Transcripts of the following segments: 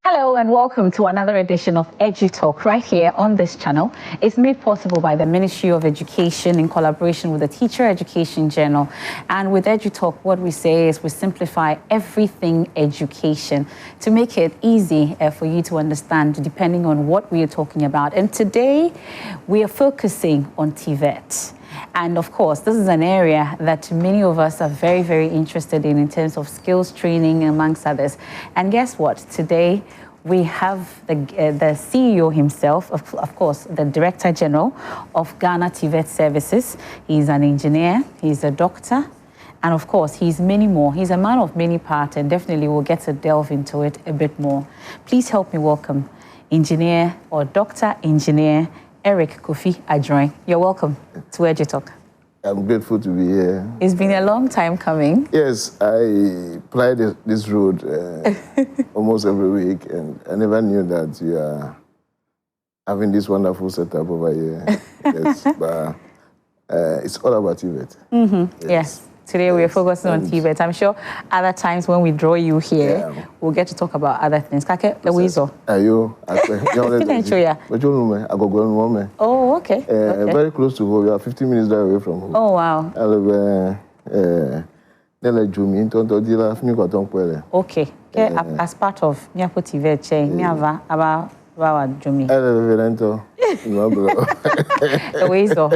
Hello and welcome to another edition of EduTalk right here on this channel. It's made possible by the Ministry of Education in collaboration with the Teacher Education Journal. And with EduTalk, what we say is we simplify everything education to make it easy for you to understand depending on what we are talking about. And today we are focusing on TVET. And of course, this is an area that many of us are very, very interested in terms of skills training, amongst others. And guess what? Today, we have the CEO himself, of course, the Director General of Ghana TVET Services. He's an engineer, he's a doctor, and of course, he's many more. He's a man of many parts, and definitely we'll get to delve into it a bit more. Please help me welcome Engineer or Dr. Engineer Eric Kofi Adzroe. You're welcome to EduTalk. I'm grateful to be here. It's been a long time coming. Yes, I ply this road almost every week, and I never knew that you are having this wonderful setup over here. Yes, but it's all about TVET. Mm-hmm. Yes. Today we are focusing on TVET. I'm sure other times when we draw you here, we'll get to talk about other things. Kake, the weasel. Are you? Oh, okay. Very close to home. You are 15 minutes drive away from home. Oh, wow. Okay. As part of Nyapo TVET,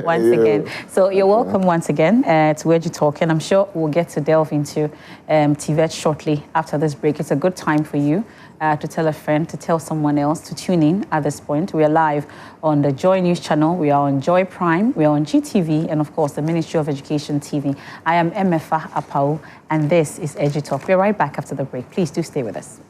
once again. So you're welcome once again to EduTalk, and I'm sure we'll get to delve into TVET shortly after this break. It's a good time for you to tell a friend, to tell someone else to tune in at this point. We are live on the JoyNews channel, we are on Joy Prime, we are on GTV, and of course the Ministry of Education TV. I am Emefa Apawu, and this is EduTalk. We're right back after the break. Please do stay with us.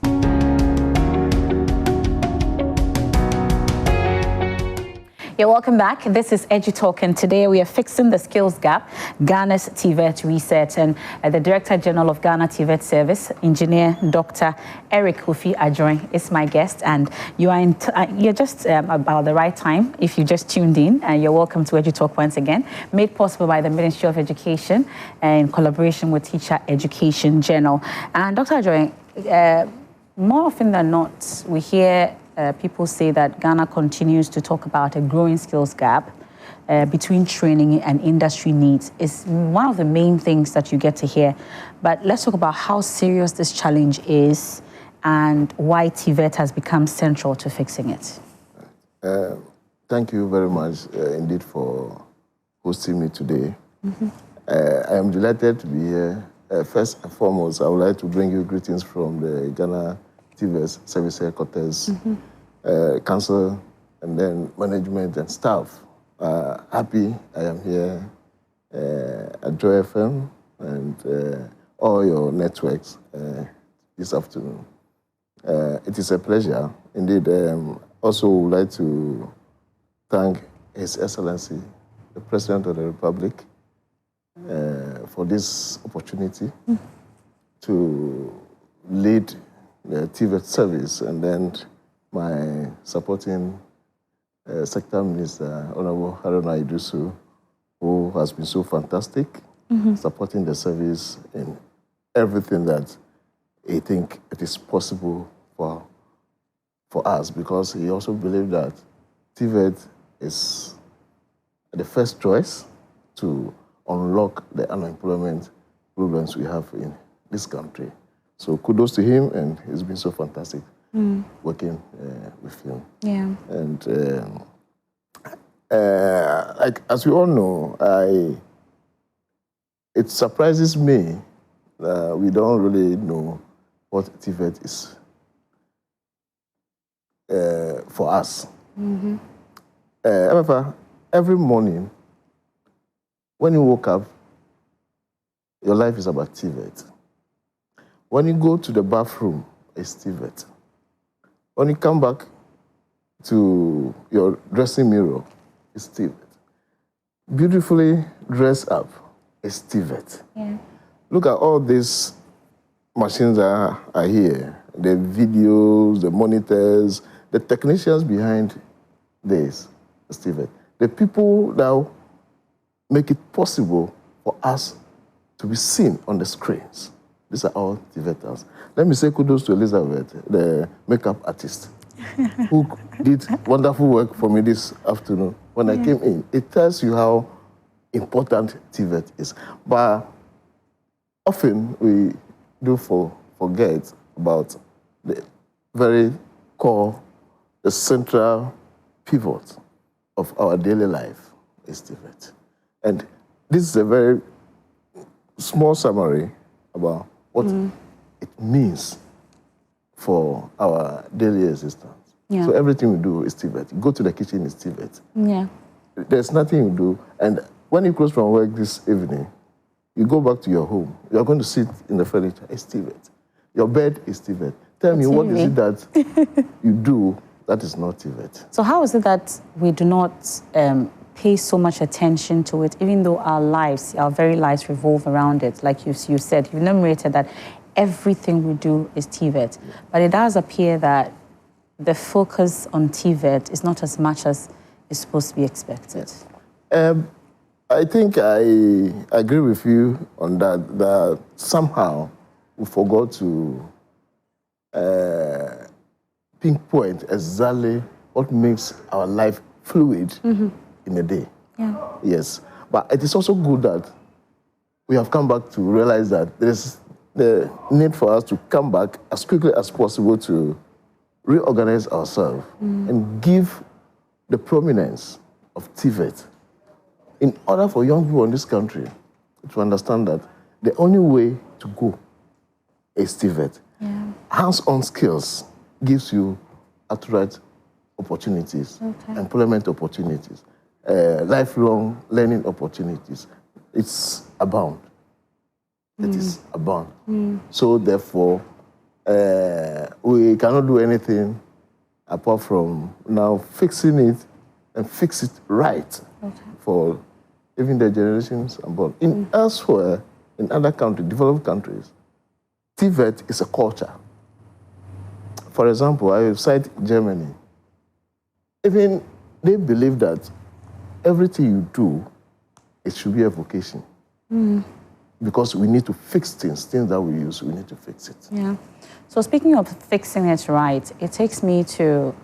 Yeah, welcome back. This is EduTalk, and today we are fixing the skills gap, Ghana's TVET research, and the Director General of Ghana TVET Service, Engineer Dr. Eric Kofi Adzroe, is my guest, and you are you're just about the right time. If you just tuned in, you're welcome to EduTalk once again, made possible by the Ministry of Education in collaboration with Teacher Education Journal. And Dr. Adzroe, more often than not, we hear people say that Ghana continues to talk about a growing skills gap between training and industry needs. It's one of the main things that you get to hear. But let's talk about how serious this challenge is and why TVET has become central to fixing it. Thank you very much indeed for hosting me today. Mm-hmm. I am delighted to be here. First and foremost, I would like to bring you greetings from the Ghana TVET Service Headquarters, Council, and then management and staff. Happy I am here at Joy FM and all your networks this afternoon. It is a pleasure. Indeed, also would like to thank His Excellency, the President of the Republic, for this opportunity to lead the TVET service, and then my supporting Sector Minister, Honorable Haruna Idusu, who has been so fantastic, supporting the service in everything that he thinks it is possible for us, because he also believes that TVET is the first choice to unlock the unemployment problems we have in this country. So kudos to him, and it's been so fantastic working with him. Yeah. And like, as we all know, it surprises me that we don't really know what TVET is for us. However, every morning when you woke up, your life is about TVET. When you go to the bathroom, it's TVET. When you come back to your dressing mirror, it's TVET. Beautifully dressed up, it's TVET. Yeah. Look at all these machines that are here, the videos, the monitors, the technicians behind this, it's TVET. The people that make it possible for us to be seen on the screens. These are all TVETers. Let me say kudos to Elizabeth, the makeup artist, who did wonderful work for me this afternoon when I came in. It tells you how important TVET is. But often we do forget about the very core, the central pivot of our daily life is TVET. And this is a very small summary about what it means for our daily existence. Yeah. So everything we do is TVET. You go to the kitchen, it's TVET. Yeah. There's nothing you do. And when you close from work this evening, you go back to your home. You're going to sit in the furniture, it's TVET. Your bed is TVET. Tell me, what is it that you do that is not TVET? So how is it that we do not pay so much attention to it, even though our lives, our very lives revolve around it? Like you said, you enumerated that everything we do is TVET. But it does appear that the focus on TVET is not as much as is supposed to be expected. I think I agree with you on that somehow we forgot to pinpoint exactly what makes our life fluid in a day. Yeah. Yes. But it is also good that we have come back to realize that there is the need for us to come back as quickly as possible to reorganize ourselves and give the prominence of TVET in order for young people in this country to understand that the only way to go is TVET. Yeah. Hands-on skills gives you outright opportunities, employment opportunities, lifelong learning opportunities. It's abound. It is abound. So therefore, we cannot do anything apart from now fixing it and fix it right for even the generations above. In elsewhere, in other countries, developed countries, TVET is a culture. For example, I cite Germany. Even they believe that everything you do, it should be a vocation. Because we need to fix things that we use, we need to fix it. Yeah. So speaking of fixing it right, it takes me to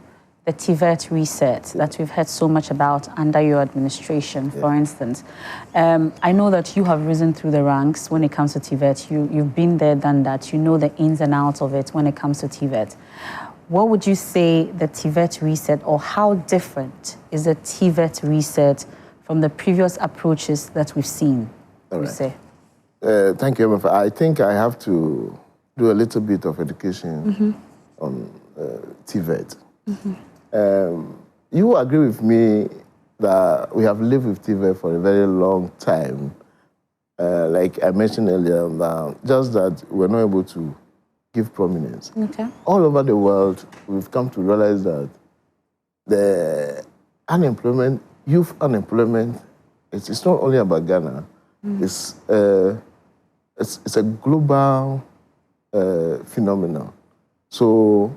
the TVET reset that we've heard so much about under your administration, for instance. I know that you have risen through the ranks when it comes to TVET. You've been there, done that. You know the ins and outs of it when it comes to TVET. What would you say the TVET reset, or how different is the TVET reset from the previous approaches that we've seen, you say? Thank you, Emefa. I think I have to do a little bit of education on TVET. You agree with me that we have lived with TVET for a very long time. Like I mentioned earlier, just that we're not able to give prominence. All over the world, we've come to realize that the unemployment, youth unemployment, it's not only about Ghana. It's a global phenomenon. So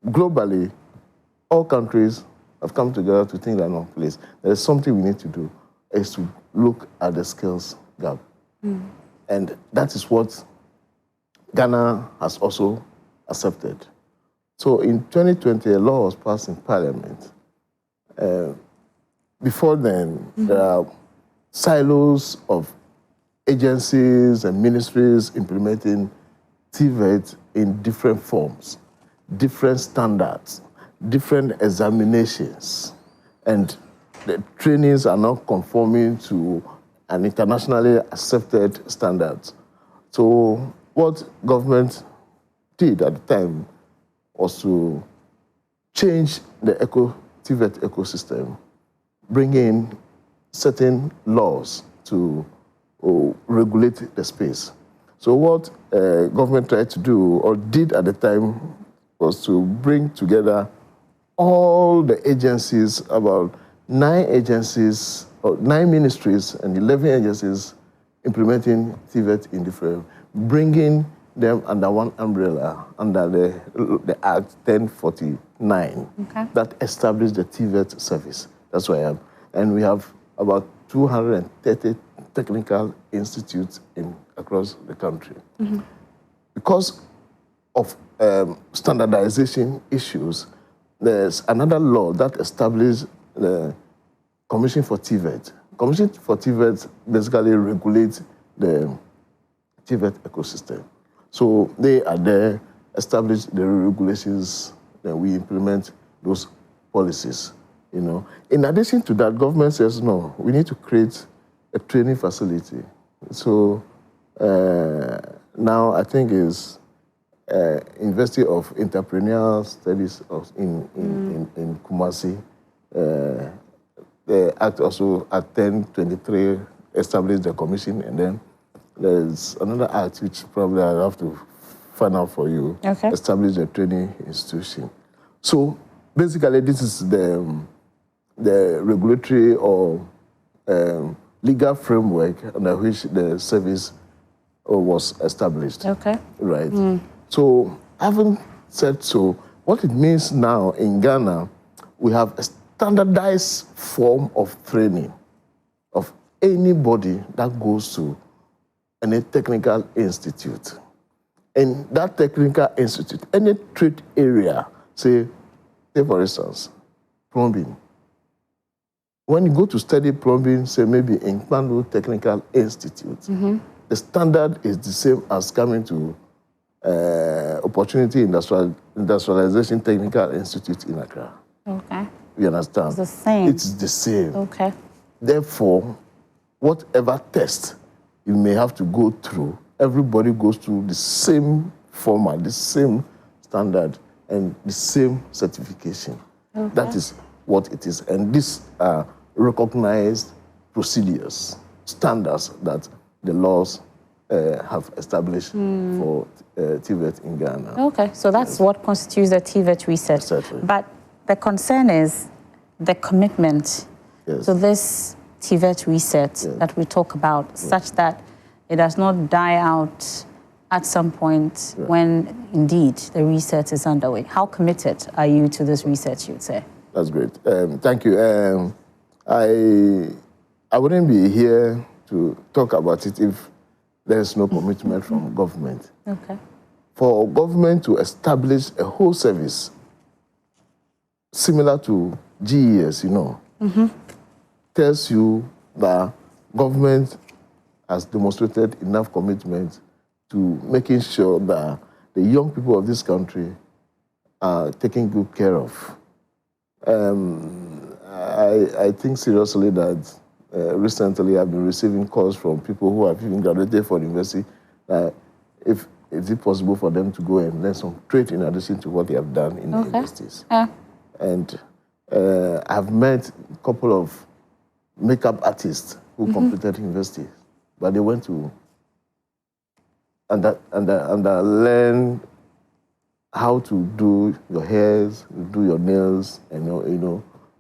globally, all countries have come together to think that no, please, there is something we need to do, is to look at the skills gap. And that is what Ghana has also accepted. So in 2020, a law was passed in Parliament. Before then, there are silos of agencies and ministries implementing TVET in different forms, different standards, different examinations, and the trainings are not conforming to an internationally accepted standards. So what government did at the time was to change the TVET ecosystem, bring in certain laws to regulate the space. So what government tried to do, or did at the time, was to bring together all the agencies, about 9 agencies, or 9 ministries and 11 agencies implementing TVET in different, bringing them under one umbrella, under the Act 1049, that established the TVET service. That's where I am. And we have about 230 technical institutes across the country. Because of standardization issues, there's another law that established the Commission for TVET. Commission for TVET basically regulates the TVET ecosystem. So they are there, establish the regulations, then we implement those policies. In addition to that, government says, no, we need to create a training facility. So now I think is University of Entrepreneurial Studies in Kumasi. The Act also at 1023 established the commission, and then there's another act which probably I'll have to find out for you. Okay. Establish a training institution. So basically, this is the regulatory or legal framework under which the service was established. Okay. Right. So, having said so, what it means now in Ghana, we have a standardized form of training of anybody that goes to any technical institute. In that technical institute, any trade area, say for instance, plumbing. When you go to study plumbing, say maybe in Kpando Technical Institute, the standard is the same as coming to Opportunity Industrialization Technical Institute in Accra. Okay. You understand? It's the same. It's the same. Okay. Therefore, whatever test you may have to go through, everybody goes through the same format, the same standard, and the same certification. Okay. That is what it is. And these are recognized procedures, standards that the laws have established for TVET in Ghana. Okay, so that's what constitutes the TVET reset. Exactly. But the concern is the commitment to this TVET reset that we talk about, such that it does not die out at some point when indeed the reset is underway. How committed are you to this reset, you'd say? That's great. Thank you. I wouldn't be here to talk about it if there's no commitment from government. Okay. For government to establish a whole service similar to GES, tells you that government has demonstrated enough commitment to making sure that the young people of this country are taken good care of. I think seriously that recently I've been receiving calls from people who have even graduated from university that if is it possible for them to go and learn some trade in addition to what they have done in the universities. And I've met a couple of makeup artists who completed university, but they went to and learn how to do your hairs, do your nails, and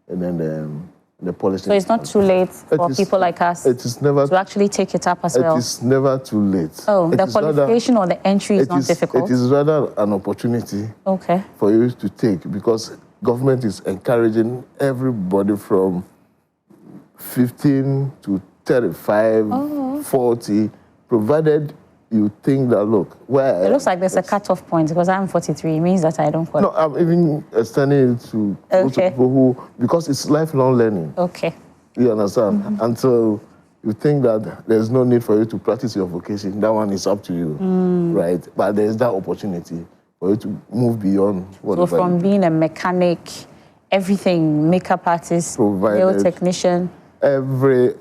and then the polishing. So it's not too late for people like us to actually take it up as well? It is never too late. Oh, the qualification or the entry is not difficult? It is rather an opportunity for you to take, because government is encouraging everybody from 15 to 35, 40, provided you think that, look, where... It looks like there's a cutoff point, because I'm 43. It means that I don't qualify. No, I'm even extending it to people who... Because it's lifelong learning. Okay. You understand? Until you think that there's no need for you to practice your vocation, that one is up to you, right? But there's that opportunity for you to move beyond whatever. So from being a mechanic, everything, makeup artist, nail technician... Every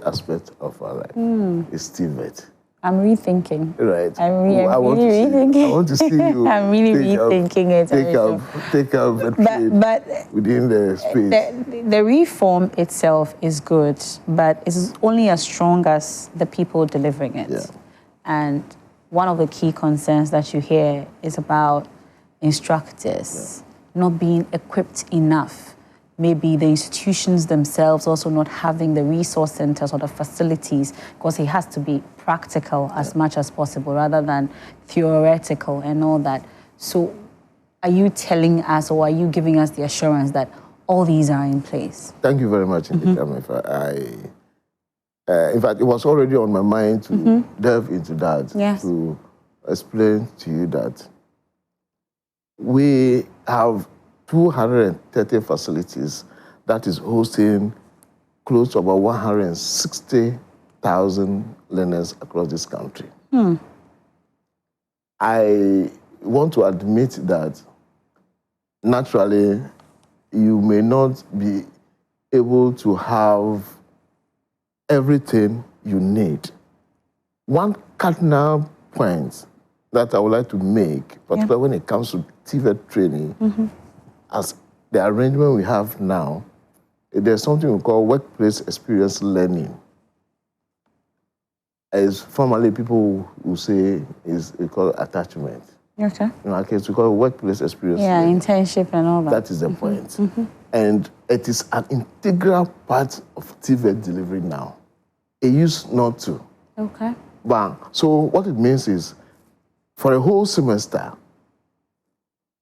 aspect of our life is TVET. I'm rethinking. Right. I'm really rethinking. I want to see you. I'm really rethinking it. Take up a trade within the space. The reform itself is good, but it's only as strong as the people delivering it. Yeah. And one of the key concerns that you hear is about instructors not being equipped enough. Maybe the institutions themselves also not having the resource centers or the facilities, because it has to be practical as much as possible rather than theoretical and all that. So are you telling us, or are you giving us the assurance that all these are in place? Thank you very much, Emefa. in fact, it was already on my mind to delve into that, Yes. to explain to you that we have 230 facilities that is hosting close to about 160,000 learners across this country. I want to admit that naturally you may not be able to have everything you need. One cardinal point that I would like to make, particularly when it comes to TVET training, as the arrangement we have now, there's something we call workplace experience learning. As formally people will say, is called attachment. Okay. In our case, we call it workplace experience learning. Internship and all that. That is the point. And it is an integral part of TVET delivery now. It used not to. Okay. But, so what it means is, for a whole semester,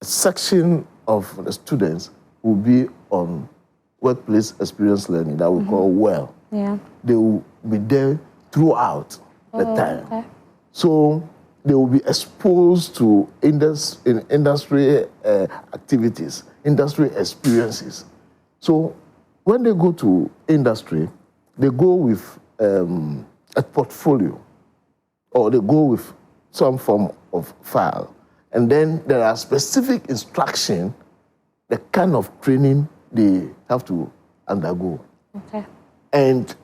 a section of the students will be on workplace experience learning that we call WELL. Yeah. They will be there throughout the time. Okay. So they will be exposed to industry activities, industry experiences. So when they go to industry, they go with a portfolio, or they go with some form of file. And then there are specific instructions, the kind of training they have to undergo. Okay. And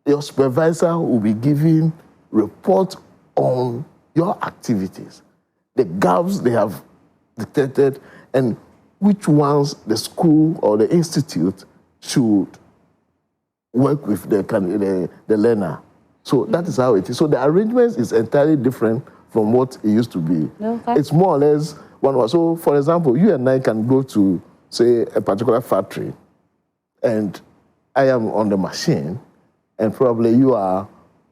your supervisor will be giving report on your activities, the gaps they have detected, and which ones the school or the institute should work with the learner. So that is how it is. So the arrangement is entirely different from what it used to be. Okay. It's more or less one was. So, for example, you and I can go to, say, a particular factory, and I am on the machine, and probably you are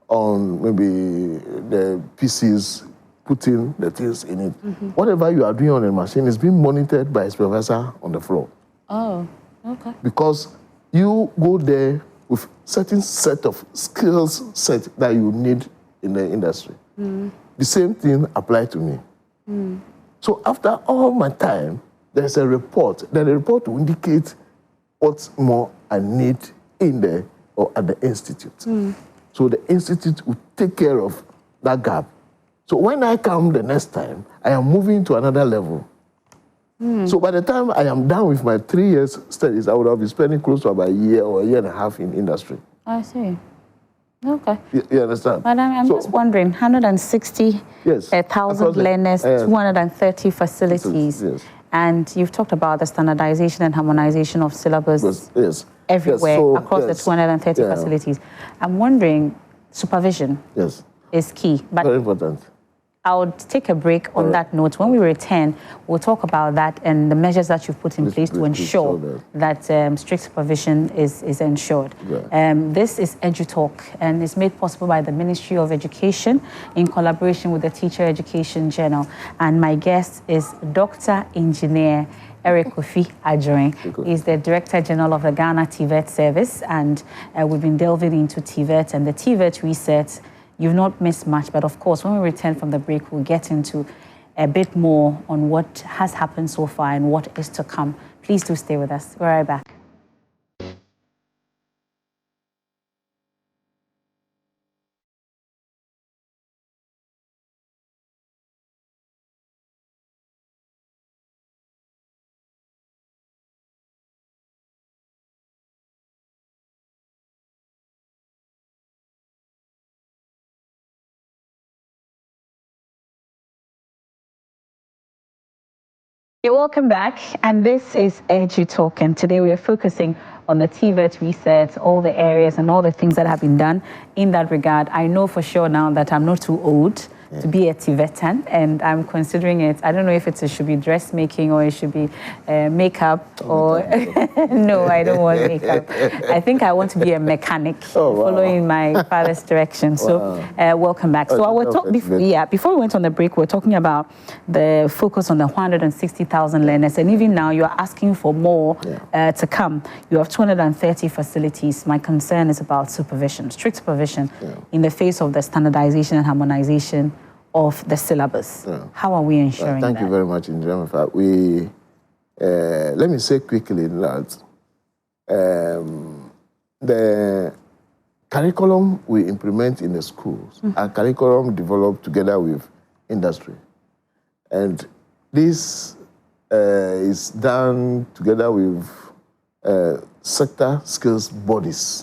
on maybe the PCs, putting the things in it. Whatever you are doing on the machine is being monitored by a supervisor on the floor. Oh, okay. Because you go there with certain set of skills set that you need in the industry. The same thing applies to me. So after all my time, there's a report. Then the report will indicate what more I need in there or at the institute. So the institute will take care of that gap. So when I come the next time, I am moving to another level. So by the time I am done with my 3 years studies, I would have been spending close to about a year or a year and a half in industry. I see. Okay. You understand? But I'm just wondering, 160,000 learners, 230 facilities. Yes. And you've talked about the standardization and harmonization of syllabus everywhere across the 230 facilities. I'm wondering, supervision is key. But very important. I'll take a break on that note. When we return, we'll talk about that and the measures that you've put in place to ensure that strict supervision is ensured. This is EduTalk, and it's made possible by the Ministry of Education in collaboration with the Teacher Education Journal. And my guest is Dr. Engineer Kofi Adzroe. He's the Director General of the Ghana TVET Service, and we've been delving into TVET and the TVET research. You've not missed much, but of course, when we return from the break, we'll get into a bit more on what has happened so far and what is to come. Please do stay with us. We're right back. You're welcome back, and this is EduTalk, and today we are focusing on the TVET research, all the areas and all the things that have been done in that regard. I know for sure now that I'm not too old to be a TVET, and I'm considering it. I don't know if it should be dressmaking or it should be makeup or no, I don't want makeup. I think I want to be a mechanic, following my father's direction. So welcome back. So our talk before we went on the break, we're talking about the focus on the 160,000 learners, and even now you are asking for more to come. You have 230 facilities. My concern is about supervision, strict supervision, in the face of the standardization and harmonization of the syllabus. How are we ensuring that? Thank you very much, Emefa. Let me say quickly that the curriculum we implement in the schools are curriculum developed together with industry. And this is done together with sector skills bodies.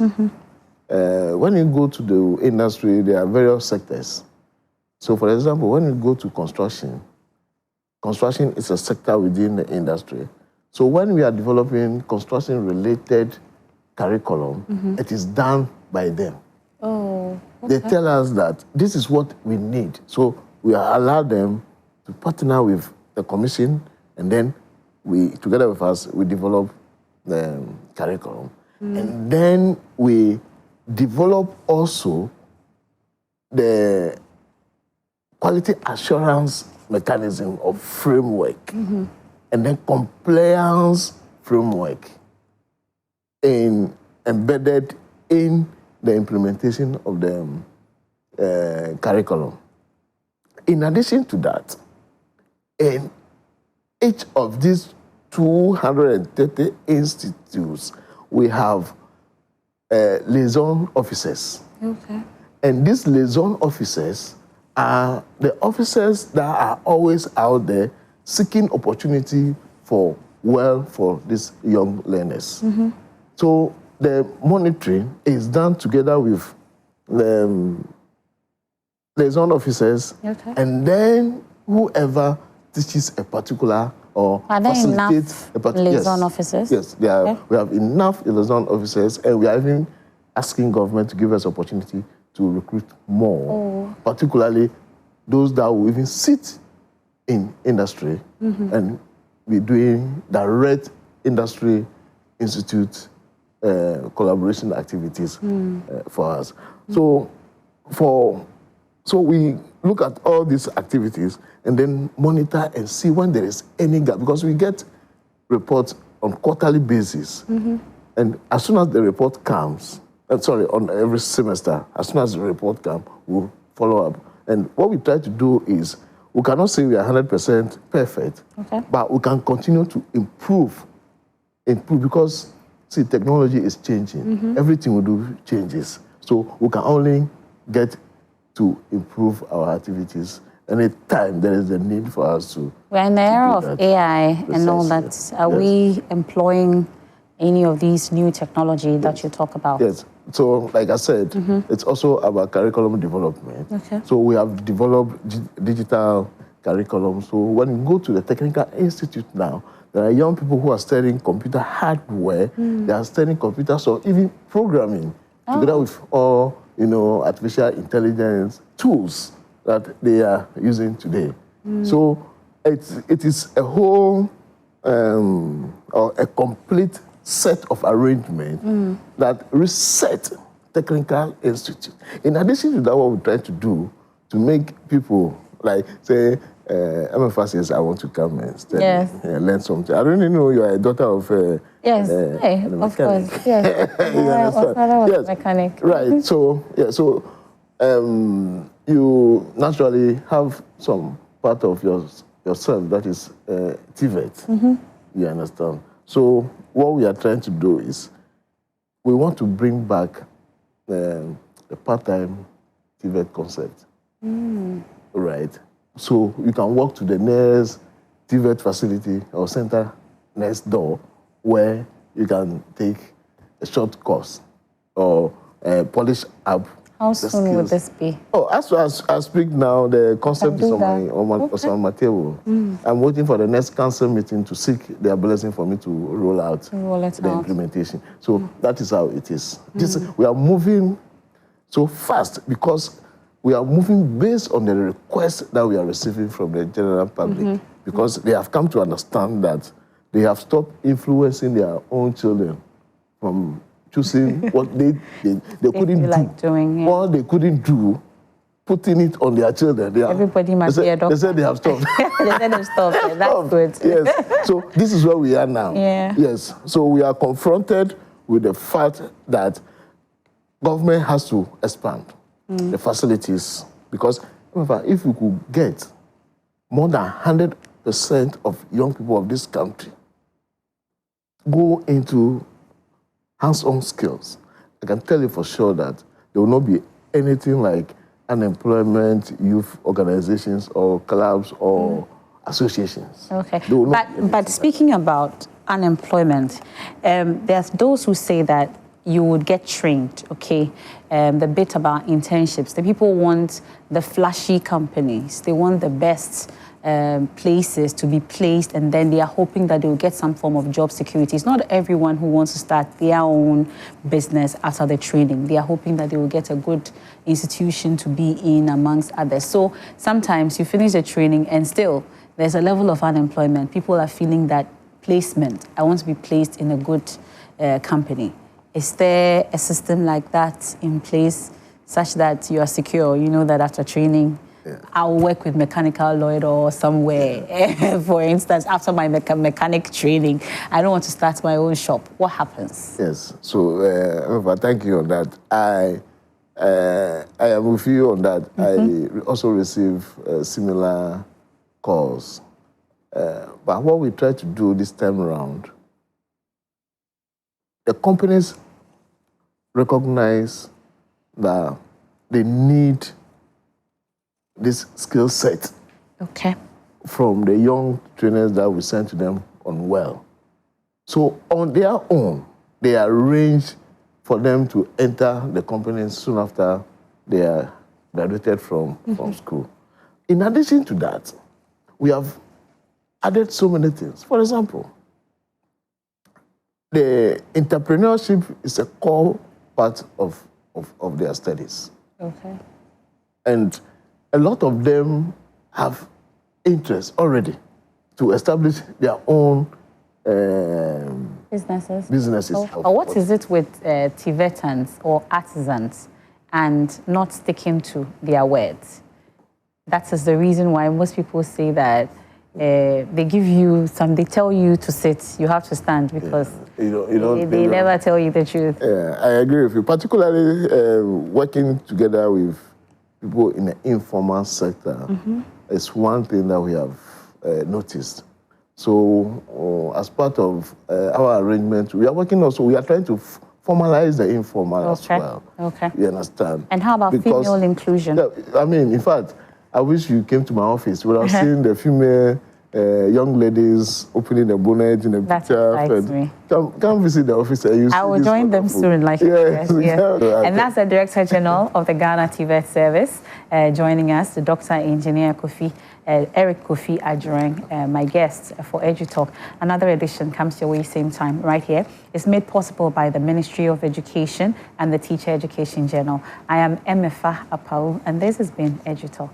When you go to the industry, there are various sectors. So, for example, when you go to construction, construction is a sector within the industry. So when we are developing construction-related curriculum, it is done by them. They tell us that this is what we need. So we allow them to partner with the commission, and then together with us, we develop the curriculum. And then we develop also the quality assurance mechanism of framework, and then compliance framework embedded in the implementation of the curriculum. In addition to that, in each of these 230 institutes, we have liaison officers. And these liaison officers are the officers that are always out there seeking opportunity for these young learners. So the monitoring is done together with the liaison officers, and then whoever teaches a particular or facilitates a particular liaison officers. Yes, we have enough liaison officers, and we are even asking government to give us opportunity to recruit more, particularly those that will even sit in industry and be doing direct industry institute collaboration activities for us. So we look at all these activities and then monitor and see when there is any gap, because we get reports on quarterly basis. And as soon as the report comes, on every semester, as soon as the report comes, we'll follow up. And what we try to do is, we cannot say we are 100% perfect, but we can continue to improve because, see, technology is changing. Everything we do changes. So we can only get to improve our activities anytime there is a need for us to. We're in the era of AI and all that. Are we employing any of these new technology that you talk about? Yes. So, like I said, it's also about curriculum development. So we have developed digital curriculum. So when you go to the Technical Institute now, there are young people who are studying computer hardware. They are studying computers or even programming together with all, artificial intelligence tools that they are using today. So it is a whole or a complete set of arrangement that reset Technical Institute. In addition to that, what we try to do to make people, like, say, Emefa says, I want to come and study, learn something. I don't even know you are a daughter of a of course. Yes. My father was a mechanic. Right. So you naturally have some part of yourself that is TVET. You understand? So what we are trying to do is we want to bring back the part-time TVET concept. Right. So you can walk to the nearest TVET facility or center next door where you can take a short course or polish up. How soon would this be? As I speak now, the concept is on my table. I'm waiting for the next council meeting to seek their blessing for me to roll out the implementation. So that is how it is. We are moving so fast because we are moving based on the requests that we are receiving from the general public, because they have come to understand that they have stopped influencing their own children from choosing what they couldn't do. Like doing, All they couldn't do, putting it on their children. Everybody must be a doctor. They said they have stopped. They said they've stopped. That's good. Yes. So this is where we are now. Yeah. Yes. So we are confronted with the fact that government has to expand the facilities, because if we could get more than 100% of young people of this country go into hands-on skills, I can tell you for sure that there will not be anything like unemployment youth organizations or clubs or associations. Okay. But speaking about unemployment, there's those who say that you would get trained, okay? The bit about internships. The people want the flashy companies. They want the best places to be placed, and then they are hoping that they will get some form of job security. It's not everyone who wants to start their own business after the training. They are hoping that they will get a good institution to be in amongst others. So sometimes you finish the training and still there's a level of unemployment. People are feeling that placement. I want to be placed in a good company. Is there a system like that in place such that you are secure? You know that after training, I'll work with Mechanical Lloyd or somewhere. For instance, after my mechanic training, I don't want to start my own shop. What happens? Yes. So, thank you on that. I am with you on that. I also receive similar calls. But what we try to do this time around, the companies recognize that they need this skill set from the young trainers that we send to them on well. So on their own, they arrange for them to enter the companies soon after they are graduated from school. In addition to that, we have added so many things. For example, the entrepreneurship is a core part of their studies. Okay. And a lot of them have interest already to establish their own businesses. Or what is it with TVETans or artisans and not sticking to their words? That is the reason why most people say that they give you they tell you to sit, you have to stand, because they never tell you the truth. Yeah, I agree with you, particularly working together with people in the informal sector is one thing that we have noticed. So as part of our arrangement, we are trying to formalize the informal as well. Okay. You understand? And how about female inclusion? I mean, in fact, I wish you came to my office when I was seeing the female young ladies opening the bonnet in the picture. Come visit the office. I will join them soon. Yes. And that's the Director General of the Ghana TVET Service joining us, the Dr. Engineer Eric Kofi Adzroe, my guest for EduTalk. Another edition comes your way same time right here. It's made possible by the Ministry of Education and the Teacher Education Journal. I am Emefa Apawu, and this has been EduTalk.